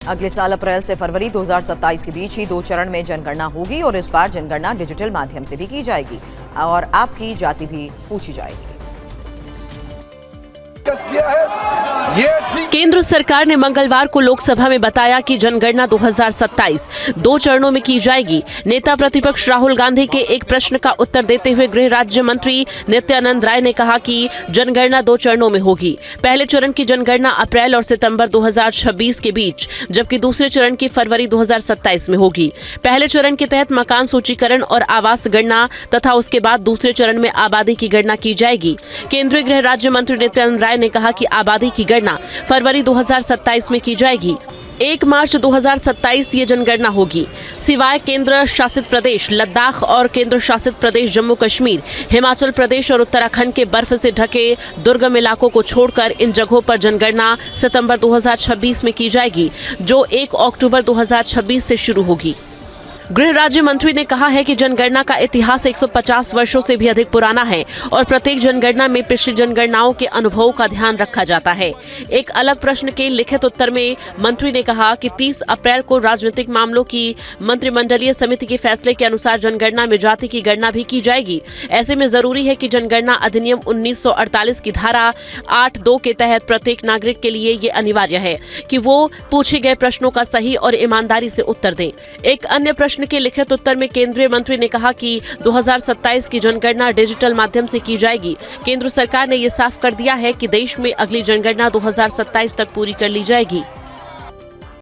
अगले साल अप्रैल से फरवरी 2027 के बीच ही 2 चरण में जनगणना होगी और इस बार जनगणना डिजिटल माध्यम से भी की जाएगी और आपकी जाति भी पूछी जाएगी। केंद्र सरकार ने मंगलवार को लोकसभा में बताया कि जनगणना 2027 2 चरणों में की जाएगी। नेता प्रतिपक्ष राहुल गांधी के एक प्रश्न का उत्तर देते हुए गृह राज्य मंत्री नित्यानंद राय ने कहा कि जनगणना 2 चरणों में होगी। पहले चरण की जनगणना अप्रैल और सितंबर 2026 के बीच, जबकि दूसरे चरण की फरवरी 2027 में होगी। पहले चरण के तहत मकान सूचीकरण और आवास गणना तथा उसके बाद दूसरे चरण में आबादी की गणना की जाएगी। केंद्रीय गृह राज्य मंत्री नित्यानंद राय ने कहा कि आबादी की गणना फरवरी 2027 में की जाएगी। 1 मार्च 2027 ये जनगणना होगी। सिवाय केंद्र शासित प्रदेश लद्दाख और केंद्र शासित प्रदेश जम्मू कश्मीर, हिमाचल प्रदेश और उत्तराखंड के बर्फ से ढके दुर्गम इलाकों को छोड़कर इन जगहों पर जनगणना सितंबर 2026 में की जाएगी, जो 1 अक्टूबर 2026 से शुरू होगी। गृह राज्य मंत्री ने कहा है कि जनगणना का इतिहास 150 वर्षों से भी अधिक पुराना है और प्रत्येक जनगणना में पिछली जनगणनाओं के अनुभवों का ध्यान रखा जाता है। एक अलग प्रश्न के लिखित उत्तर में मंत्री ने कहा कि 30 अप्रैल को राजनीतिक मामलों की मंत्रिमंडलीय समिति के फैसले के अनुसार जनगणना में जाति की गणना भी की जाएगी। ऐसे में जरूरी है कि जनगणना अधिनियम 1948 की धारा 8(2) के तहत प्रत्येक नागरिक के लिए ये अनिवार्य है कि वो पूछे गए प्रश्नों का सही और ईमानदारी से उत्तर दें। एक अन्य प्रश्न के लिखित उत्तर में केंद्रीय मंत्री ने कहा कि 2027 की जनगणना डिजिटल माध्यम से की जाएगी। केंद्र सरकार ने ये साफ कर दिया है कि देश में अगली जनगणना 2027 तक पूरी कर ली जाएगी।